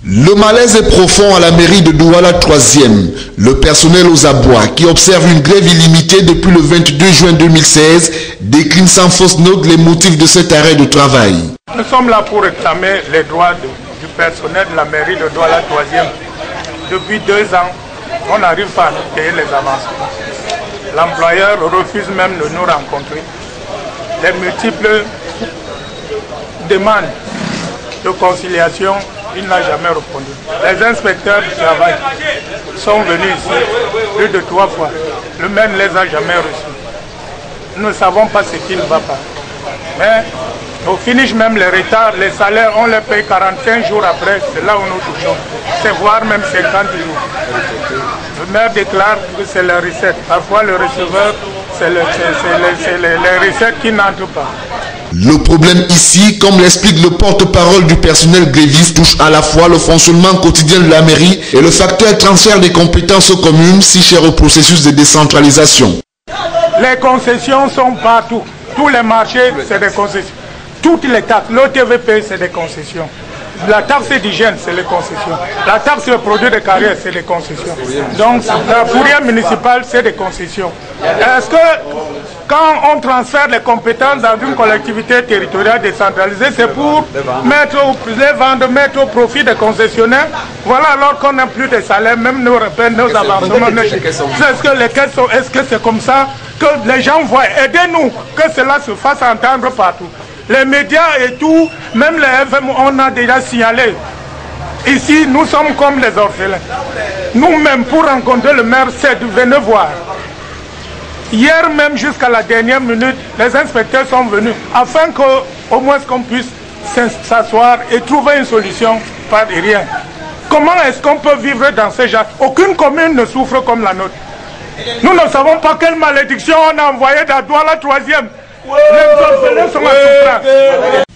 Le malaise est profond à la mairie de Douala 3e. Le personnel aux abois, qui observe une grève illimitée depuis le 22 juin 2016, décline sans fausse note les motifs de cet arrêt de travail. Nous sommes là pour réclamer les droits du personnel de la mairie de Douala 3e. Depuis 2 ans, on n'arrive pas à nous payer les avancements. L'employeur refuse même de nous rencontrer. Les multiples demandes de conciliation, il n'a jamais répondu. Les inspecteurs du travail sont venus ici plus de 3 fois. Le maire ne les a jamais reçus. Nous ne savons pas ce qui ne va pas. Mais au finish même les retards, les salaires, on les paye 45 jours après, c'est là où nous touchons. C'est voire même 50 jours. Le maire déclare que c'est la recette. Parfois le receveur, c'est les recettes qui n'entrent pas. Le problème ici, comme l'explique le porte-parole du personnel gréviste, touche à la fois le fonctionnement quotidien de la mairie et le facteur transfert des compétences aux communes, si cher au processus de décentralisation. Les concessions sont partout. Tous les marchés, c'est des concessions. Toutes les taxes, l'OTVP, c'est des concessions. La taxe d'hygiène, c'est les concessions. La taxe sur le produit de carrière, c'est des concessions. Donc, la fourrière municipale, c'est des concessions. Est-ce que quand on transfère les compétences dans une collectivité territoriale décentralisée, c'est pour mettre au profit des concessionnaires? Voilà, alors qu'on n'a plus de salaire, même nos avancements. Est-ce que c'est comme ça que les gens voient? Aidez-nous, que cela se fasse entendre partout. Les médias et tout, même les FM, on a déjà signalé. Ici, nous sommes comme les orphelins. Nous-mêmes, pour rencontrer le maire, c'est de venir voir. Hier même, jusqu'à la dernière minute, les inspecteurs sont venus afin qu'au moins qu'on puisse s'asseoir et trouver une solution par rien. Comment est-ce qu'on peut vivre dans ce genre? Aucune commune ne souffre comme la nôtre. Nous ne savons pas quelle malédiction on a envoyée dans Douala 3e.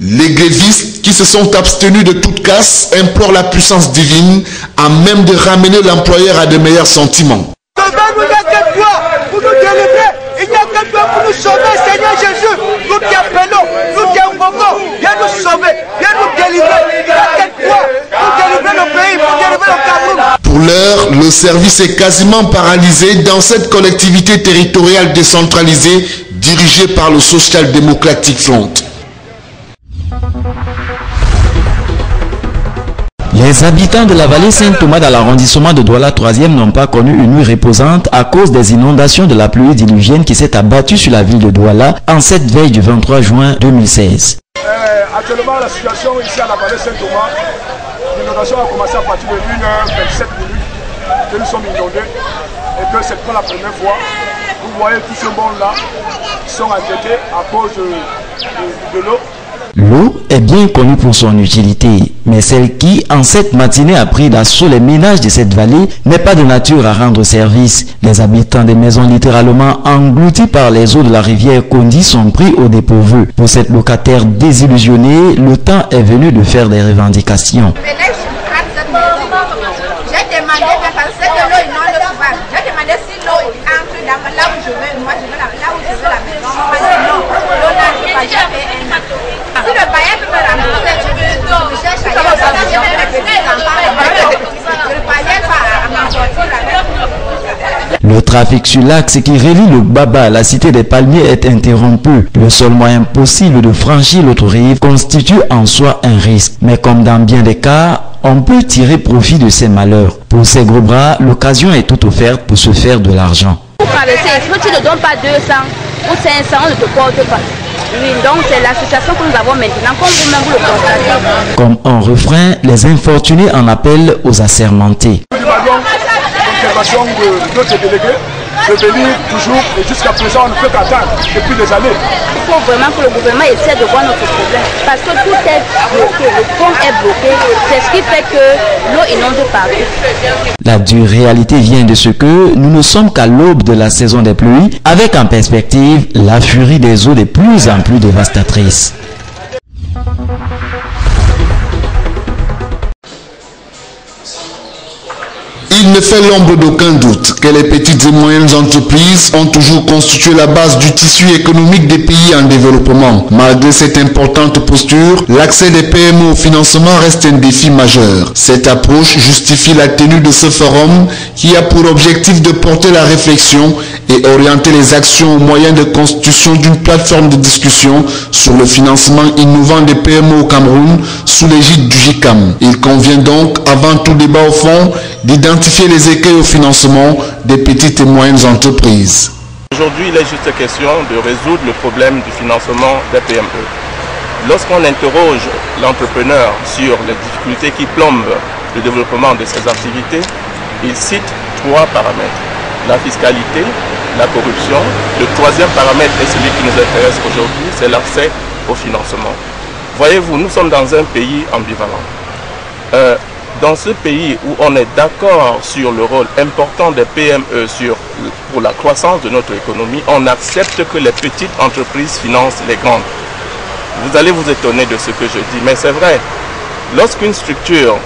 Les grévistes qui se sont abstenus de toute casse implorent la puissance divine à même de ramener l'employeur à de meilleurs sentiments. Il n'y a que toi pour nous délivrer, il n'y a que toi pour nous sauver, Seigneur Jésus. Nous t'appelons, nous t'invoquons, viens nous sauver, viens nous délivrer. Il n'y a que toi pour délivrer le pays, pour délivrer le Cameroun. Pour l'heure, le service est quasiment paralysé dans cette collectivité territoriale décentralisée dirigée par le Social Democratic Front. Les habitants de la vallée Saint-Thomas dans l'arrondissement de Douala 3e n'ont pas connu une nuit reposante à cause des inondations de la pluie diluvienne qui s'est abattue sur la ville de Douala en cette veille du 23 juin 2016. Actuellement, la situation ici à la vallée Saint-Thomas, l'inondation a commencé à partir de 1h27 que nous sommes inondés et que c'est pas la première fois. Vous voyez tous ce monde-là qui sont inquiétés à cause de l'eau. L'eau est bien connue pour son utilité, mais celle qui, en cette matinée, a pris d'assaut les ménages de cette vallée n'est pas de nature à rendre service. Les habitants des maisons littéralement engloutis par les eaux de la rivière Kondi sont pris au dépourvu. Pour cette locataire désillusionnée, le temps est venu de faire des revendications. J'ai demandé de penser que l'eau inonde souvent. J'ai demandé si l'eau entre là où je veux, moi je veux là où je veux la maison. Non, l'eau n'entre pas, j'ai fait un an. Si le bailleur peut me rembourser, je cherche ailleurs. Je vais répéter le bailleur va m'en sortir avec. Le trafic sur l'axe qui relie le Baba à la cité des Palmiers est interrompu. Le seul moyen possible de franchir l'autre rive constitue en soi un risque. Mais comme dans bien des cas, on peut tirer profit de ces malheurs. Pour ces gros bras, l'occasion est toute offerte pour se faire de l'argent. Pour traverser, si tu ne donnes pas 200 ou 500, on ne te porte pas. Oui, donc c'est la situation que nous avons maintenant, comme vous-même vous le constatez. Comme un refrain, les infortunés en appellent aux assermentés. Nous demandons l'intervention de notre délégué de venir toujours et jusqu'à présent on ne peut qu'attendre depuis des années. Il faut vraiment que le gouvernement essaie de voir notre problème parce que tout est bloqué, le pont est bloqué, c'est ce qui fait que l'eau inonde partout. La dure réalité vient de ce que nous ne sommes qu'à l'aube de la saison des pluies, avec en perspective la furie des eaux de plus en plus dévastatrices. Il ne fait l'ombre d'aucun doute que les petites et moyennes entreprises ont toujours constitué la base du tissu économique des pays en développement. Malgré cette importante posture, l'accès des PME au financement reste un défi majeur. Cette approche justifie la tenue de ce forum qui a pour objectif de porter la réflexion et orienter les actions au moyen de constitution d'une plateforme de discussion sur le financement innovant des PME au Cameroun sous l'égide du JICAM. Il convient donc, avant tout débat au fond, d'identifier les écueils au financement des petites et moyennes entreprises. Aujourd'hui, il est juste question de résoudre le problème du financement des PME. Lorsqu'on interroge l'entrepreneur sur les difficultés qui plombent le développement de ses activités, il cite 3 paramètres. La fiscalité, la corruption. Le troisième paramètre est celui qui nous intéresse aujourd'hui, c'est l'accès au financement. Voyez-vous, nous sommes dans un pays ambivalent. Dans ce pays où on est d'accord sur le rôle important des PME pour la croissance de notre économie, on accepte que les petites entreprises financent les grandes. Vous allez vous étonner de ce que je dis, mais c'est vrai. Lorsqu'une structure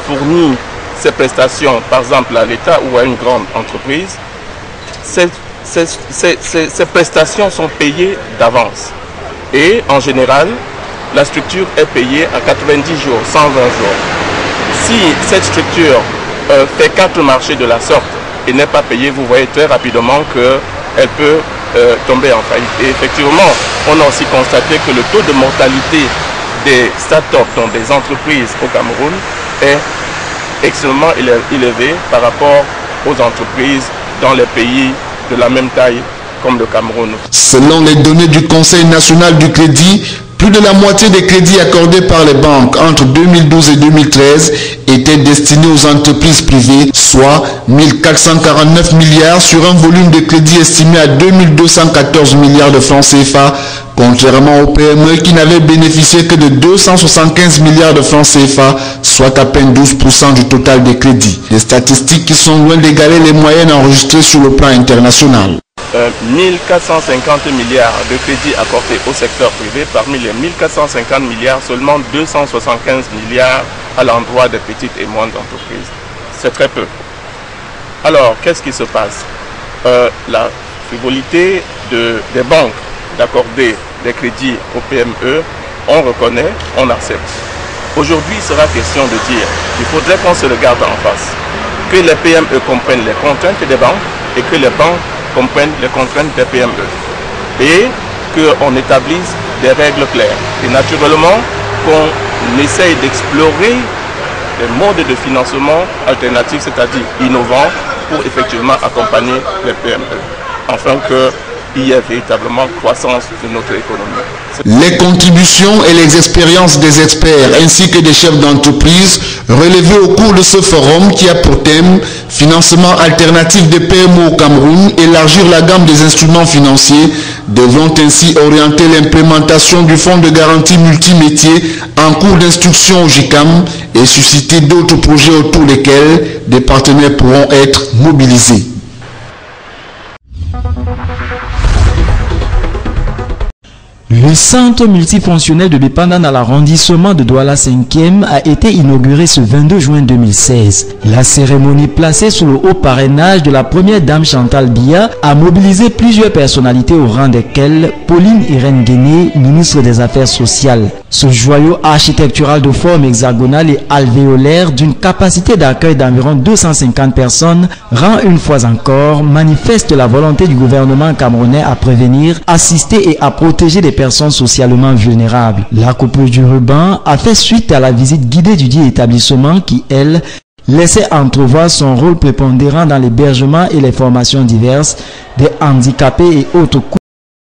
fournit ses prestations, par exemple à l'État ou à une grande entreprise, ces prestations sont payées d'avance. Et en général, la structure est payée à 90 jours, 120 jours. Si cette structure fait 4 marchés de la sorte et n'est pas payée, vous voyez très rapidement qu'elle peut tomber en faillite. Et effectivement, on a aussi constaté que le taux de mortalité des start-up, donc des entreprises au Cameroun, est extrêmement élevé par rapport aux entreprises dans les pays de la même taille comme le Cameroun. Selon les données du Conseil national du crédit, plus de la moitié des crédits accordés par les banques entre 2012 et 2013 étaient destinés aux entreprises privées, soit 1449 milliards sur un volume de crédit estimé à 2214 milliards de francs CFA, contrairement aux PME qui n'avaient bénéficié que de 275 milliards de francs CFA, soit à peine 12% du total des crédits. Des statistiques qui sont loin d'égaler les moyennes enregistrées sur le plan international. 1450 milliards de crédits accordés au secteur privé. Parmi les 1450 milliards, seulement 275 milliards à l'endroit des petites et moyennes entreprises. C'est très peu. Alors, qu'est-ce qui se passe? La frivolité des banques d'accorder des crédits aux PME, on reconnaît, on accepte. Aujourd'hui, il sera question de dire qu'il faudrait qu'on se regarde en face, que les PME comprennent les contraintes des banques et que les banques comprennent les contraintes des PME et qu'on établisse des règles claires. Et naturellement, qu'on essaye d'explorer des modes de financement alternatifs, c'est-à-dire innovants, pour effectivement accompagner les PME, afin qu'il y ait véritablement croissance de notre économie. Les contributions et les expériences des experts ainsi que des chefs d'entreprise relevées au cours de ce forum qui a pour thème financement alternatif des PME au Cameroun, élargir la gamme des instruments financiers, devront ainsi orienter l'implémentation du fonds de garantie multimétier en cours d'instruction au JICAM et susciter d'autres projets autour desquels des partenaires pourront être mobilisés. Le centre multifonctionnel de Bépanda dans l'arrondissement de Douala 5e a été inauguré ce 22 juin 2016. La cérémonie placée sous le haut parrainage de la première dame Chantal Biya a mobilisé plusieurs personnalités au rang desquelles Pauline Irène Guéné, ministre des Affaires sociales. Ce joyau architectural de forme hexagonale et alvéolaire d'une capacité d'accueil d'environ 250 personnes rend une fois encore manifeste la volonté du gouvernement camerounais à prévenir, assister et à protéger les personnes socialement vulnérables. La coupure du ruban a fait suite à la visite guidée du dit établissement qui, elle, laissait entrevoir son rôle prépondérant dans l'hébergement et les formations diverses des handicapés et autres